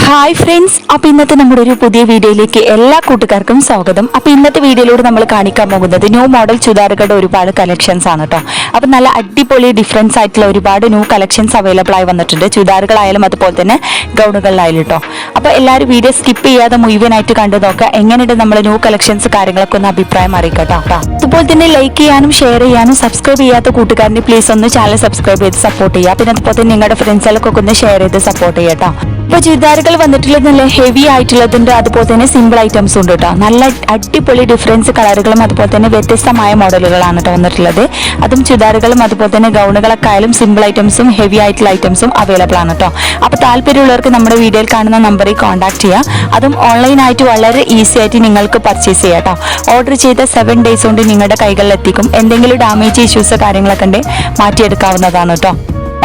Hi friends, അപ്പോൾ ഇന്നത്തെ നമ്മുടെ ഒരു പുതിയ വീഡിയോയിലേക്ക് എല്ലാ കൂട്ടുകാർക്കും സ്വാഗതം. അപ്പോൾ ഇന്നത്തെ വീഡിയോയിലൂടെ നമ്മൾ കാണിക്കാൻ പോകുന്നത് ന്യൂ മോഡൽ ചുരിദാറുകളുടെ ഒരുപാട് കളക്ഷൻസ് ആണ് കേട്ടോ. അപ്പോൾ നല്ല അടിപൊളി ഡിഫറൻസ് ആയിട്ടുള്ള ഒരുപാട് ന്യൂ കളക്ഷൻസ് അവൈലബിൾ ആയി വന്നിട്ടുണ്ട്. ചുരിദാറുകളായാലും അതുപോലെ തന്നെ ഗൗണുകളിലായാലും കേട്ടോ. അപ്പോൾ എല്ലാവരും വീഡിയോ സ്കിപ്പ് ചെയ്യാതെ മുഴുവനായിട്ട് കണ്ടു നോക്കുക. എങ്ങനെയുണ്ട് നമ്മൾ ന്യൂ കളക്ഷൻസ് കാര്യങ്ങളൊക്കെ ഒന്ന് അഭിപ്രായം അറിയിക്കട്ടോ. അതുപോലെ തന്നെ ലൈക്ക് ചെയ്യാനും ഷെയർ ചെയ്യാനും സബ്സ്ക്രൈബ് ചെയ്യാത്ത കൂട്ടുകാരനെ പ്ലീസ് ഒന്ന് ചാനൽ സബ്സ്ക്രൈബ് ചെയ്ത് സപ്പോർട്ട് ചെയ്യുക. പിന്നെ അതുപോലെ തന്നെ നിങ്ങളുടെ ഫ്രണ്ട്സിലൊക്കെ ഒന്ന് ഷെയർ ചെയ്ത് സപ്പോർട്ട് ചെയ്യാട്ടോ. ഇപ്പോൾ ചുരിദാറുകൾ വന്നിട്ടുള്ളത് നല്ല ഹെവി ആയിട്ടുള്ളതുണ്ട്, അതുപോലെ തന്നെ സിമ്പിൾ ഐറ്റംസ് ഉണ്ട് കേട്ടോ. നല്ല അടിപൊളി ഡിഫറൻസ് കളറുകളും അതുപോലെ തന്നെ വ്യത്യസ്തമായ മോഡലുകളാണ് കേട്ടോ വന്നിട്ടുള്ളത്. അതും ചുരിദാറുകളും അതുപോലെ തന്നെ ഗൗണുകളൊക്കെ ആയാലും സിമ്പിൾ ഐറ്റംസും ഹെവി ആയിട്ടുള്ള ഐറ്റംസും അവൈലബിൾ ആണ് കേട്ടോ. അപ്പോൾ താല്പര്യമുള്ളവർക്ക് നമ്മുടെ വീഡിയോയിൽ കാണുന്ന നമ്പറിൽ കോൺടാക്ട് ചെയ്യുക. അതും ഓൺലൈനായിട്ട് വളരെ ഈസി ആയിട്ട് നിങ്ങൾക്ക് പർച്ചേസ് ചെയ്യാം കേട്ടോ. ഓർഡർ ചെയ്ത 7 days കൊണ്ട് നിങ്ങളുടെ കൈകളിൽ എത്തിക്കും. എന്തെങ്കിലും ഡാമേജ് ഇഷ്യൂസ് കാര്യങ്ങളൊക്കെ ഉണ്ട് മാറ്റിയെടുക്കാവുന്നതാണ് കേട്ടോ.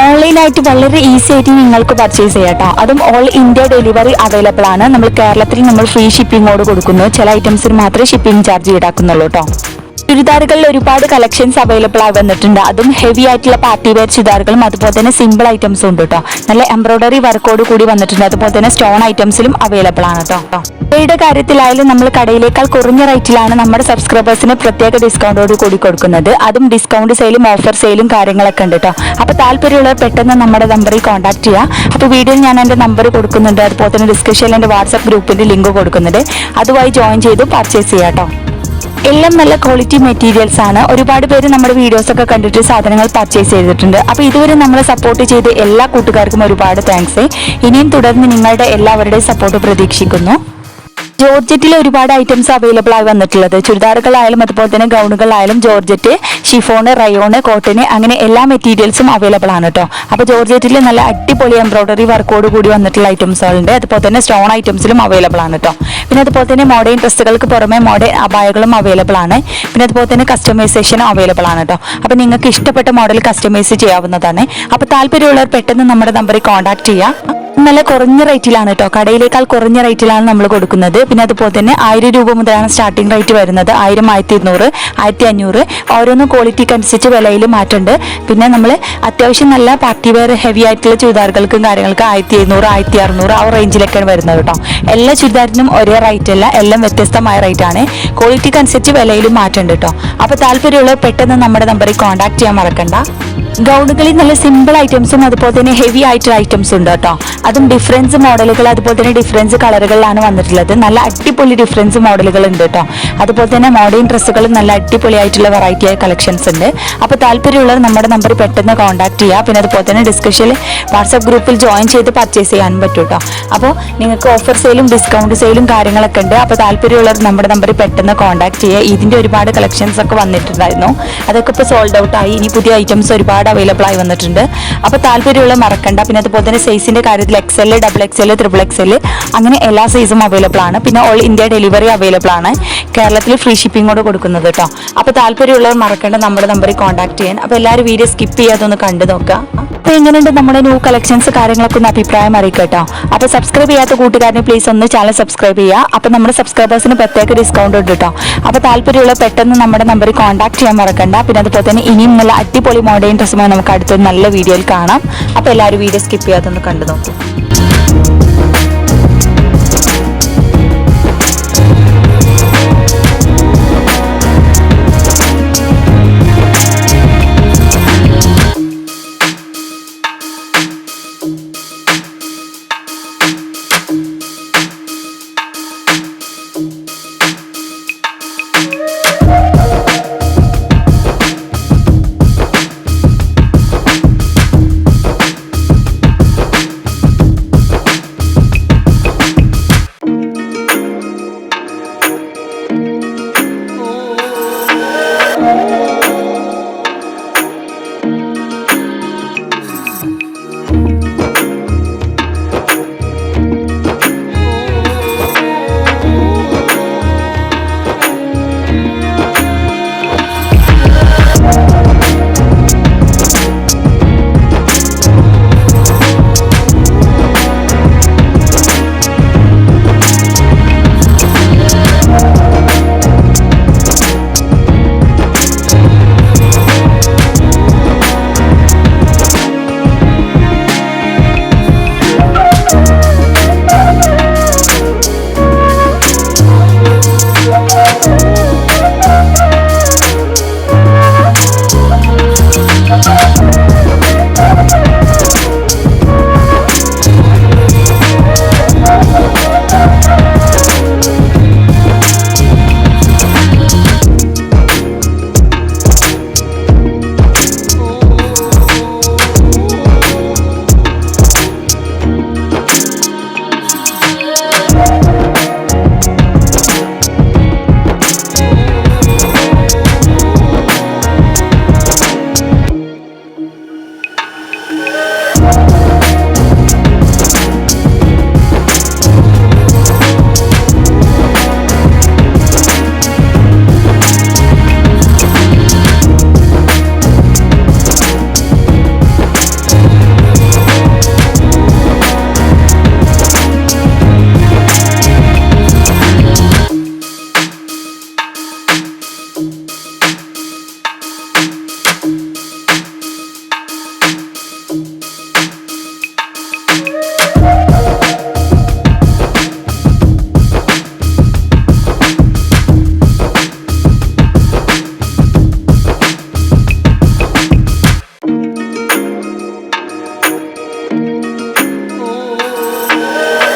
ഓൺലൈനായിട്ട് വളരെ ഈസി ആയിട്ട് നിങ്ങൾക്ക് പർച്ചേസ് ചെയ്യാം കേട്ടോ. അതും ഓൾ ഇന്ത്യ ഡെലിവറി അവൈലബിൾ ആണ്. നമ്മൾ കേരളത്തിൽ നമ്മൾ ഫ്രീ ഷിപ്പിങ്ങോട് കൊടുക്കുന്നു. ചില ഐറ്റംസിന് മാത്രമേ ഷിപ്പിംഗ് ചാർജ് ഈടാക്കുന്നുള്ളൂ കേട്ടോ. ചുരിദാറുകളിൽ ഒരുപാട് കളക്ഷൻസ് അവൈലബിൾ ആയി വന്നിട്ടുണ്ട്. അതും ഹെവി ആയിട്ടുള്ള പാർട്ടി വെയർ ചുരിദാറുകളും അതുപോലെ തന്നെ സിമ്പിൾ ഐറ്റംസും ഉണ്ട് കേട്ടോ. നല്ല എംബ്രോയിഡറി വർക്കോട് കൂടി വന്നിട്ടുണ്ട്. അതുപോലെ തന്നെ സ്റ്റോൺ ഐറ്റംസിലും അവൈലബിൾ ആണ് കേട്ടോ. ഇവയുടെ കാര്യത്തിലായാലും നമ്മൾ കടയിലേക്കാൾ കുറഞ്ഞ റേറ്റിലാണ് നമ്മുടെ സബ്സ്ക്രൈബേഴ്സിന് പ്രത്യേക ഡിസ്കൗണ്ടോട് കൂടി കൊടുക്കുന്നത്. അതും ഡിസ്കൗണ്ട് സെയിലും ഓഫർ സെയിലും കാര്യങ്ങളൊക്കെ ഉണ്ട് കേട്ടോ. അപ്പോൾ താല്പര്യമുള്ളവർ പെട്ടെന്ന് നമ്മുടെ നമ്പറിൽ കോൺടാക്ട് ചെയ്യുക. അപ്പോൾ വീഡിയോയിൽ ഞാൻ എൻ്റെ നമ്പർ കൊടുക്കുന്നുണ്ട്. അതുപോലെ തന്നെ ഡിസ്ക്രിപ്ഷനിൽ എൻ്റെ വാട്സ്ആപ്പ് ഗ്രൂപ്പിൻ്റെ ലിങ്ക് കൊടുക്കുന്നുണ്ട്. അതുമായി ജോയിൻ ചെയ്ത് പർച്ചേസ് ചെയ്യാം കേട്ടോ. എല്ലാം നല്ല ക്വാളിറ്റി മെറ്റീരിയൽസ് ആണ്. ഒരുപാട് പേര് നമ്മുടെ വീഡിയോസ് ഒക്കെ കണ്ടിട്ട് സാധനങ്ങൾ പർച്ചേസ് ചെയ്തിട്ടുണ്ട്. അപ്പോൾ ഇതുവരെ നമ്മളെ സപ്പോർട്ട് ചെയ്ത് എല്ലാ കൂട്ടുകാർക്കും ഒരുപാട് താങ്ക്സ്. ഇനിയും തുടർന്ന് നിങ്ങളുടെ എല്ലാവരുടെയും സപ്പോർട്ട് പ്രതീക്ഷിക്കുന്നു. ജോർജറ്റിൽ ഒരുപാട് ഐറ്റംസ് അവൈലബിൾ ആയി വന്നിട്ടുള്ളത്. ചുരിദാറുകളായാലും അതുപോലെ തന്നെ ഗൗണുകളായാലും ജോർജറ്റ്, ഷിഫോണ്, റയോണ്, കോട്ടന് അങ്ങനെ എല്ലാ മെറ്റീരിയൽസും അവൈലബിൾ ആണ് കേട്ടോ. അപ്പോൾ ജോർജറ്റിൽ നല്ല അടിപൊളി എംബ്രോയിഡറി വർക്കോട് കൂടി വന്നിട്ടുള്ള ഐറ്റംസുകളുണ്ട്. അതുപോലെ തന്നെ സ്റ്റോൺ ഐറ്റംസിലും അവൈലബിൾ ആണ് കേട്ടോ. പിന്നെ അതുപോലെ തന്നെ മോഡേൺ ഡ്രസ്സുകൾക്ക് പുറമെ മോഡേൺ അബായകളും അവൈലബിൾ ആണ്. പിന്നെ അതുപോലെ തന്നെ കസ്റ്റമൈസേഷനും അവൈലബിൾ ആണ് കേട്ടോ. അപ്പോൾ നിങ്ങൾക്ക് ഇഷ്ടപ്പെട്ട മോഡൽ കസ്റ്റമൈസ് ചെയ്യാവുന്നതാണ്. അപ്പോൾ താല്പര്യമുള്ളവർ പെട്ടെന്ന് നമ്മുടെ നമ്പറിൽ കോൺടാക്ട് ചെയ്യുക. നല്ല കുറഞ്ഞ റേറ്റിലാണ് കേട്ടോ. കടയിലേക്കാൾ കുറഞ്ഞ റേറ്റിലാണ് നമ്മൾ കൊടുക്കുന്നത്. പിന്നെ അതുപോലെ തന്നെ 1000 രൂപ മുതലാണ് സ്റ്റാർട്ടിംഗ് റേറ്റ് വരുന്നത്. 1000, 1200, 1500 ഓരോന്നും ക്വാളിറ്റിക്ക് അനുസരിച്ച് വിലയിൽ മാറ്റുണ്ട്. പിന്നെ നമ്മൾ അത്യാവശ്യം നല്ല പാർട്ടി വെയർ ഹെവി ആയിട്ടുള്ള ചുരിദാറുകൾക്കും കാര്യങ്ങൾക്ക് 1700, 1600 ആ റേഞ്ചിലൊക്കെയാണ് വരുന്നത് കേട്ടോ. എല്ലാ ചുരിദാറിനും ഒരേ റേറ്റ് അല്ല, എല്ലാം വ്യത്യസ്തമായ റേറ്റ് ആണ്. ക്വാളിറ്റിക്ക് അനുസരിച്ച് വിലയിലും മാറ്റുണ്ട് കേട്ടോ. അപ്പോൾ താല്പര്യമുള്ളവർ പെട്ടെന്ന് നമ്മുടെ നമ്പറിൽ കോൺടാക്ട് ചെയ്യാൻ മറക്കണ്ട. ഗൗണുകളിൽ നല്ല സിമ്പിൾ ഐറ്റംസും അതുപോലെ തന്നെ ഹെവി ആയിട്ടുള്ള ഐറ്റംസും ഉണ്ട് കേട്ടോ. അതും ഡിഫറൻസ് മോഡലുകൾ അതുപോലെ തന്നെ ഡിഫറൻസ് കളറുകളിലാണ് വന്നിട്ടുള്ളത്. നല്ല അടിപൊളി ഡിഫറൻസ് മോഡലുകൾ ഉണ്ട് കേട്ടോ. അതുപോലെ തന്നെ മോഡേൺ ഡ്രസ്സുകളും നല്ല അടിപൊളി ആയിട്ടുള്ള വെറൈറ്റി ആയ കളക്ഷൻസ് ഉണ്ട്. അപ്പോൾ താല്പര്യമുള്ളവർ നമ്മുടെ നമ്പർ പെട്ടെന്ന് കോൺടാക്ട് ചെയ്യുക. പിന്നെ അതുപോലെ തന്നെ ഡിസ്ക്രിപ്ഷനിൽ വാട്സ്ആപ്പ് ഗ്രൂപ്പിൽ ജോയിൻ ചെയ്ത് പർച്ചേസ് ചെയ്യാനും പറ്റും കേട്ടോ. അപ്പോൾ നിങ്ങൾക്ക് ഓഫർ സെയിലും ഡിസ്കൗണ്ട് സെയിലും കാര്യങ്ങളൊക്കെ ഉണ്ട്. അപ്പോൾ താല്പര്യമുള്ളവർ നമ്മുടെ നമ്പറിൽ പെട്ടെന്ന് കോൺടാക്ട് ചെയ്യുക. ഇതിൻ്റെ ഒരുപാട് കളക്ഷൻസ് ഒക്കെ വന്നിട്ടുണ്ടായിരുന്നു. അതൊക്കെ ഇപ്പോൾ സോൾഡ് ഔട്ട് ആയി. ഇനി പുതിയ ഐറ്റംസ് ഒരുപാട് അവൈലബിൾ ആയി വന്നിട്ടുണ്ട്. അപ്പോൾ താല്പര്യമുള്ള മറക്കണ്ട. പിന്നെ അതുപോലെ തന്നെ സൈസിന്റെ കാര്യത്തിൽ XL, XXL, XXL അങ്ങനെ എല്ലാ സൈസും അവൈലബിൾ ആണ്. പിന്നെ ഓൾ ഇന്ത്യ ഡെലിവറി അവൈലബിൾ ആണ്. കേരളത്തിൽ ഫ്രീ ഷിപ്പിങ്ങോട് കൊടുക്കുന്നത് കേട്ടോ. അപ്പോൾ താല്പര്യമുള്ളവർ മറക്കണ്ട നമ്മുടെ നമ്പറിൽ കോൺടാക്ട് ചെയ്യാൻ. അപ്പോൾ എല്ലാവരും വീഡിയോ സ്കിപ്പ് ചെയ്യാതെ ഒന്ന് കണ്ടു നോക്കുക. അപ്പോൾ എങ്ങനെയുണ്ട് നമ്മുടെ ന്യൂ കളക്ഷൻസ് കാര്യങ്ങളൊക്കെ ഒന്ന് അഭിപ്രായം അറിയിക്കട്ടോ. അപ്പോൾ സബ്സ്ക്രൈബ് ചെയ്യാത്ത കൂട്ടുകാരനെ പ്ലീസ് ഒന്ന് ചാനൽ സബ്സ്ക്രൈബ് ചെയ്യുക. അപ്പോൾ നമ്മുടെ സബ്സ്ക്രൈബേഴ്സിന് പ്രത്യേക ഡിസ്കൗണ്ട് ഉണ്ട് കേട്ടോ. അപ്പോൾ താല്പര്യമുള്ള പെട്ടെന്ന് നമ്മുടെ നമ്പറിൽ കോൺടാക്ട് ചെയ്യാൻ മറക്കണ്ട. പിന്നെ അതുപോലെ തന്നെ ഇനിയും നല്ല അടിപൊളി മോഡേൺ ഡ്രസ്സുമായി നമുക്ക് അടുത്തൊരു നല്ല വീഡിയോയിൽ കാണാം. അപ്പോൾ എല്ലാവരും വീഡിയോ സ്കിപ്പ് ചെയ്യാതെ ഒന്ന് കണ്ടു നോക്കൂ.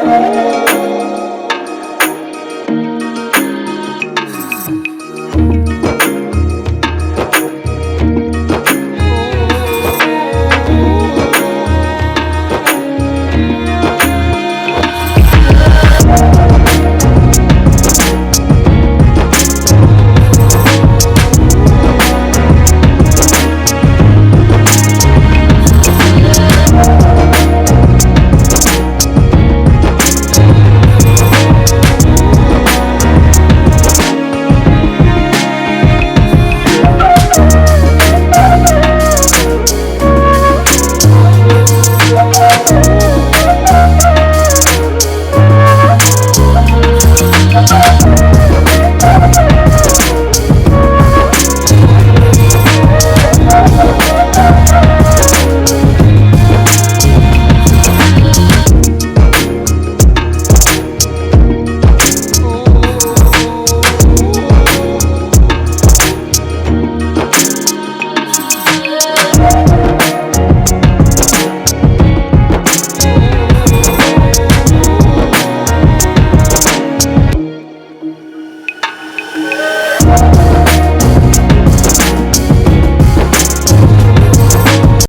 Oh